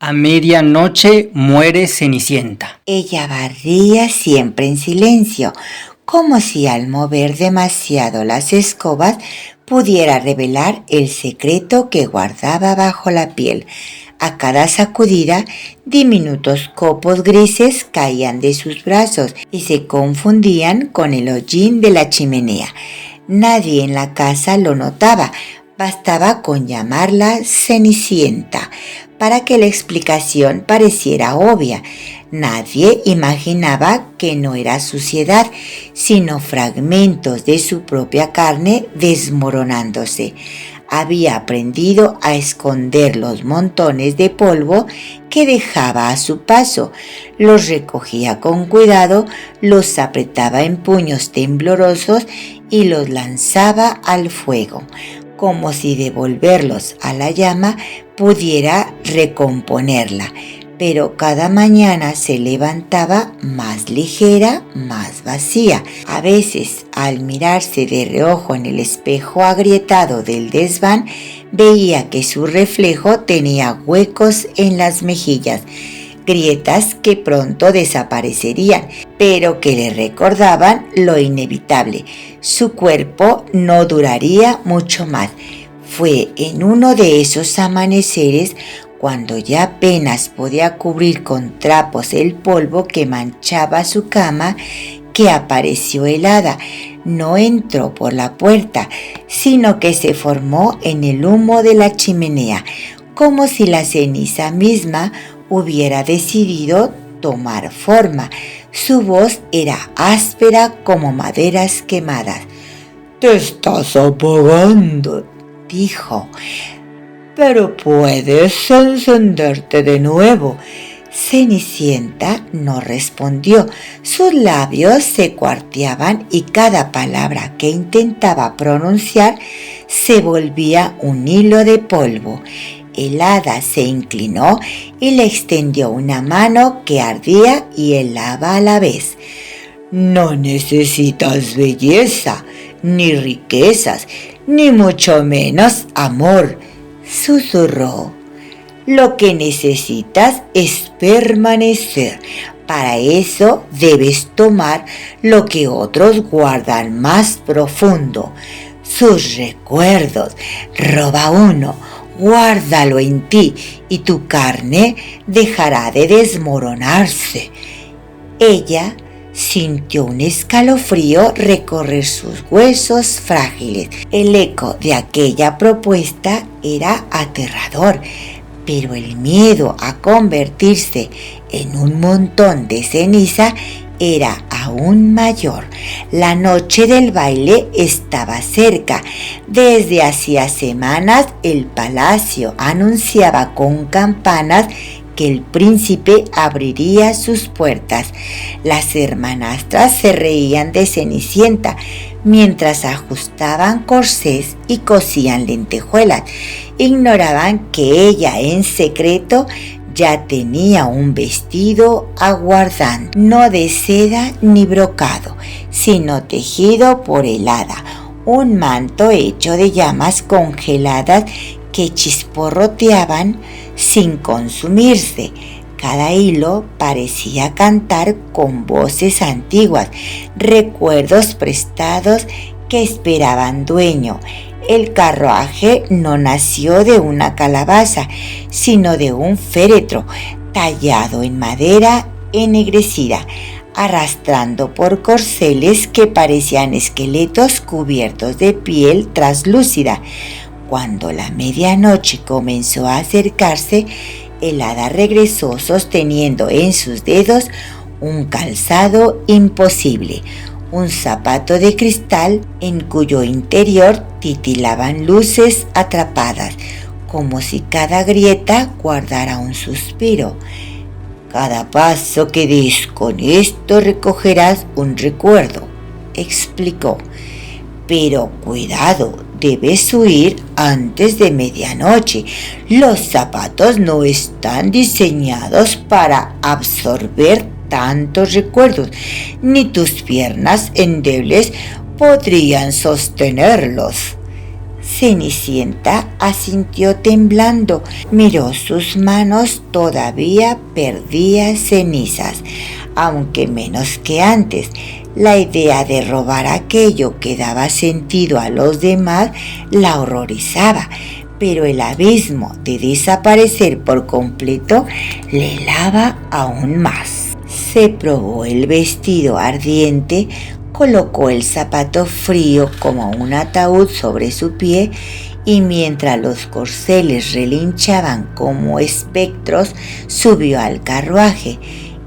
A medianoche muere Cenicienta. Ella barría siempre en silencio, como si al mover demasiado las escobas pudiera revelar el secreto que guardaba bajo la piel. A cada sacudida, diminutos copos grises caían de sus brazos y se confundían con el hollín de la chimenea. Nadie en la casa lo notaba, bastaba con llamarla Cenicienta para que la explicación pareciera obvia. Nadie imaginaba que no era suciedad, sino fragmentos de su propia carne desmoronándose. Había aprendido a esconder los montones de polvo que dejaba a su paso, los recogía con cuidado, los apretaba en puños temblorosos y los lanzaba al fuego, como si devolverlos a la llama pudiera recomponerla. Pero cada mañana se levantaba más ligera, más vacía. A veces, al mirarse de reojo en el espejo agrietado del desván, veía que su reflejo tenía huecos en las mejillas, grietas que pronto desaparecerían, pero que le recordaban lo inevitable. Su cuerpo no duraría mucho más. Fue en uno de esos amaneceres, cuando ya apenas podía cubrir con trapos el polvo que manchaba su cama, que apareció el hada. No entró por la puerta, sino que se formó en el humo de la chimenea, como si la ceniza misma hubiera decidido tomar forma. Su voz era áspera como maderas quemadas. «Te estás apagando», dijo, «pero puedes encenderte de nuevo». Cenicienta no respondió. Sus labios se cuarteaban y cada palabra que intentaba pronunciar se volvía un hilo de polvo. El hada se inclinó y le extendió una mano que ardía y helaba a la vez. «No necesitas belleza, ni riquezas, ni mucho menos amor», susurró. «Lo que necesitas es permanecer. Para eso debes tomar lo que otros guardan más profundo, sus recuerdos. Roba uno, guárdalo en ti y tu carne dejará de desmoronarse». Ella sintió un escalofrío recorrer sus huesos frágiles. El eco de aquella propuesta era aterrador, pero el miedo a convertirse en un montón de ceniza era aún mayor. La noche del baile estaba cerca. Desde hacía semanas el palacio anunciaba con campanas que el príncipe abriría sus puertas. Las hermanastras se reían de Cenicienta mientras ajustaban corsés y cosían lentejuelas. Ignoraban que ella en secreto ya tenía un vestido aguardando, no de seda ni brocado, sino tejido por el hada, un manto hecho de llamas congeladas que chisporroteaban sin consumirse. Cada hilo parecía cantar con voces antiguas, recuerdos prestados que esperaban dueño. El carruaje no nació de una calabaza, sino de un féretro tallado en madera ennegrecida, arrastrando por corceles que parecían esqueletos cubiertos de piel traslúcida. Cuando la medianoche comenzó a acercarse, el hada regresó sosteniendo en sus dedos un calzado imposible, un zapato de cristal en cuyo interior titilaban luces atrapadas, como si cada grieta guardara un suspiro. «Cada paso que des con esto recogerás un recuerdo», explicó. «Pero cuidado, debes huir antes de medianoche. Los zapatos no están diseñados para absorber tantos recuerdos, ni tus piernas endebles podrían sostenerlos». Cenicienta asintió temblando, miró sus manos, todavía perdía cenizas, aunque menos que antes. La idea de robar aquello que daba sentido a los demás la horrorizaba, pero el abismo de desaparecer por completo le helaba aún más. Se probó el vestido ardiente, colocó el zapato frío como un ataúd sobre su pie y mientras los corceles relinchaban como espectros, subió al carruaje.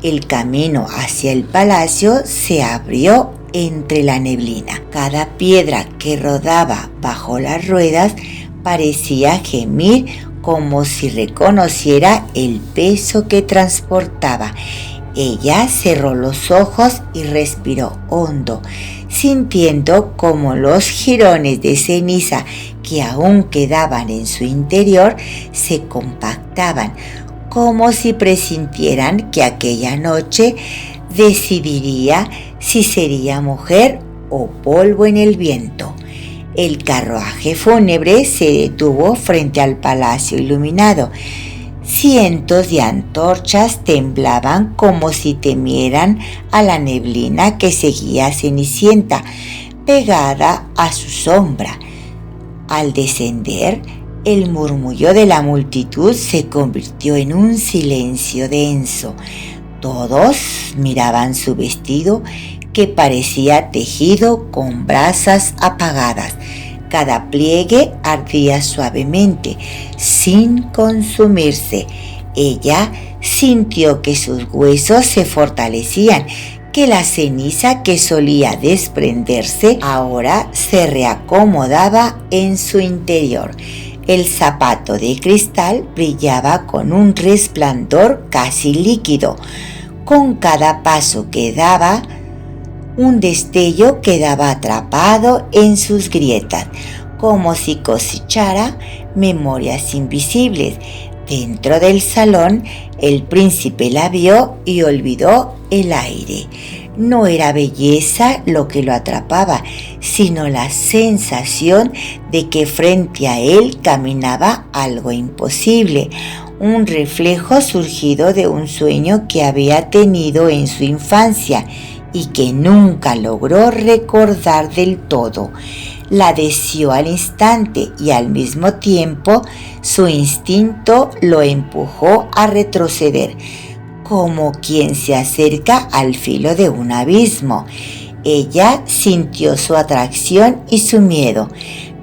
El camino hacia el palacio se abrió entre la neblina. Cada piedra que rodaba bajo las ruedas parecía gemir como si reconociera el peso que transportaba. Ella cerró los ojos y respiró hondo, sintiendo como los jirones de ceniza que aún quedaban en su interior se compactaban, como si presintieran que aquella noche decidiría si sería mujer o polvo en el viento. El carruaje fúnebre se detuvo frente al palacio iluminado. Cientos de antorchas temblaban como si temieran a la neblina que seguía a Cenicienta, pegada a su sombra. Al descender, el murmullo de la multitud se convirtió en un silencio denso. Todos miraban su vestido que parecía tejido con brasas apagadas. Cada pliegue ardía suavemente, sin consumirse. Ella sintió que sus huesos se fortalecían, que la ceniza que solía desprenderse ahora se reacomodaba en su interior. El zapato de cristal brillaba con un resplandor casi líquido. Con cada paso que daba, un destello quedaba atrapado en sus grietas, como si cosechara memorias invisibles. Dentro del salón, el príncipe la vio y olvidó el aire. No era belleza lo que lo atrapaba, sino la sensación de que frente a él caminaba algo imposible, un reflejo surgido de un sueño que había tenido en su infancia y que nunca logró recordar del todo. La deseó al instante y al mismo tiempo su instinto lo empujó a retroceder, como quien se acerca al filo de un abismo. Ella sintió su atracción y su miedo,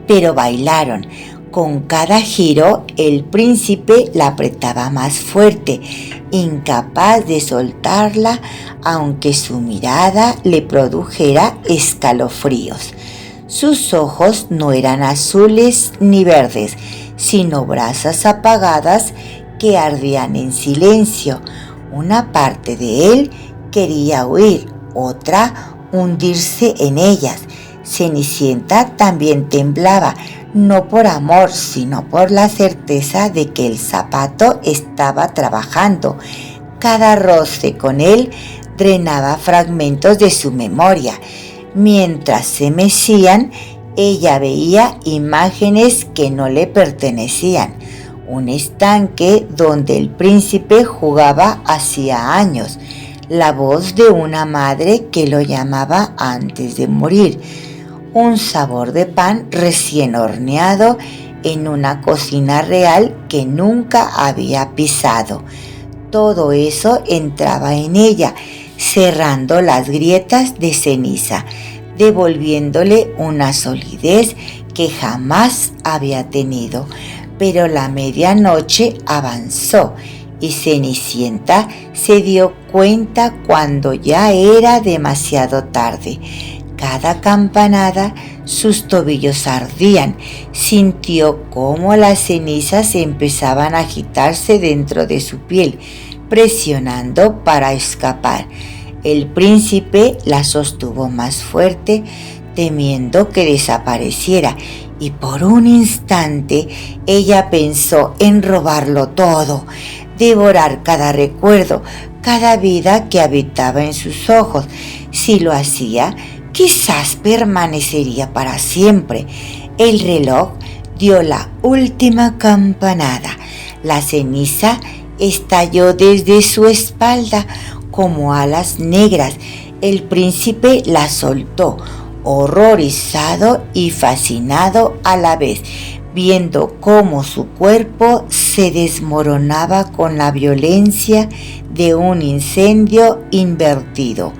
pero bailaron. Con cada giro, el príncipe la apretaba más fuerte, incapaz de soltarla, aunque su mirada le produjera escalofríos. Sus ojos no eran azules ni verdes, sino brasas apagadas que ardían en silencio. Una parte de él quería huir, otra hundirse en ellas. Cenicienta también temblaba, no por amor, sino por la certeza de que el zapato estaba trabajando. Cada roce con él drenaba fragmentos de su memoria. Mientras se mecían, ella veía imágenes que no le pertenecían. Un estanque donde el príncipe jugaba hacía años, la voz de una madre que lo llamaba antes de morir, un sabor de pan recién horneado en una cocina real que nunca había pisado. Todo eso entraba en ella, cerrando las grietas de ceniza, devolviéndole una solidez que jamás había tenido. Pero la medianoche avanzó y Cenicienta se dio cuenta cuando ya era demasiado tarde. Cada campanada sus tobillos ardían. Sintió cómo las cenizas empezaban a agitarse dentro de su piel, presionando para escapar. El príncipe la sostuvo más fuerte, temiendo que desapareciera, y por un instante ella pensó en robarlo todo, devorar cada recuerdo, cada vida que habitaba en sus ojos. Si lo hacía, quizás permanecería para siempre. El reloj dio la última campanada. La ceniza estalló desde su espalda como alas negras. El príncipe la soltó, horrorizado y fascinado a la vez, viendo cómo su cuerpo se desmoronaba con la violencia de un incendio invertido.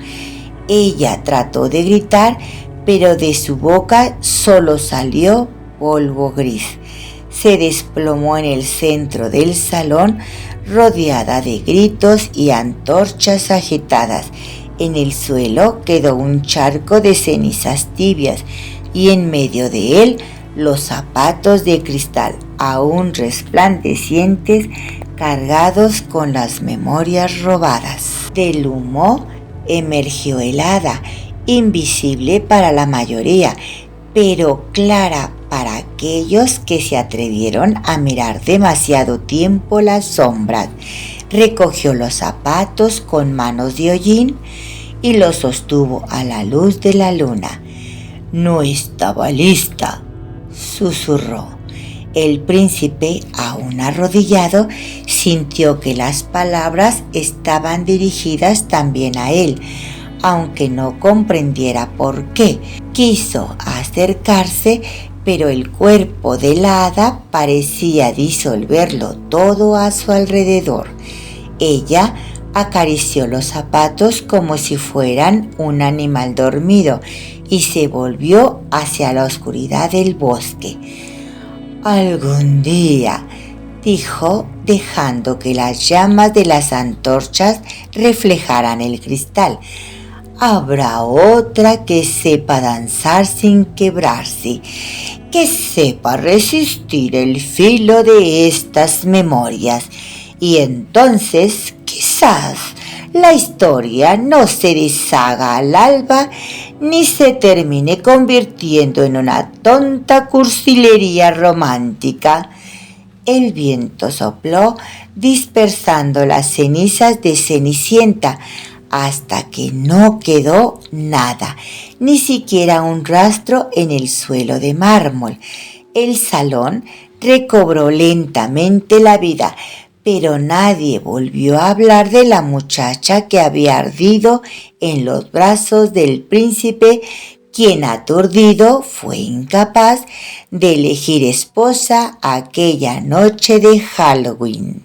Ella trató de gritar, pero de su boca solo salió polvo gris. Se desplomó en el centro del salón, rodeada de gritos y antorchas agitadas. En el suelo quedó un charco de cenizas tibias y en medio de él los zapatos de cristal aún resplandecientes, cargados con las memorias robadas. Del humo emergió el hada, invisible para la mayoría, pero clara para aquellos que se atrevieron a mirar demasiado tiempo las sombras. Recogió los zapatos con manos de hollín y los sostuvo a la luz de la luna. «No estaba lista», susurró. El príncipe, aún arrodillado, sintió que las palabras estaban dirigidas también a él, aunque no comprendiera por qué. Quiso acercarse, pero el cuerpo de la hada parecía disolverlo todo a su alrededor. Ella acarició los zapatos como si fueran un animal dormido y se volvió hacia la oscuridad del bosque. «Algún día», dijo, dejando que las llamas de las antorchas reflejaran el cristal, «habrá otra que sepa danzar sin quebrarse, que sepa resistir el filo de estas memorias, y entonces quizás la historia no se deshaga al alba ni se termine convirtiendo en una tonta cursilería romántica». El viento sopló, dispersando las cenizas de Cenicienta, hasta que no quedó nada, ni siquiera un rastro en el suelo de mármol. El salón recobró lentamente la vida, pero nadie volvió a hablar de la muchacha que había ardido en los brazos del príncipe, quien aturdido fue incapaz de elegir esposa aquella noche de Halloween.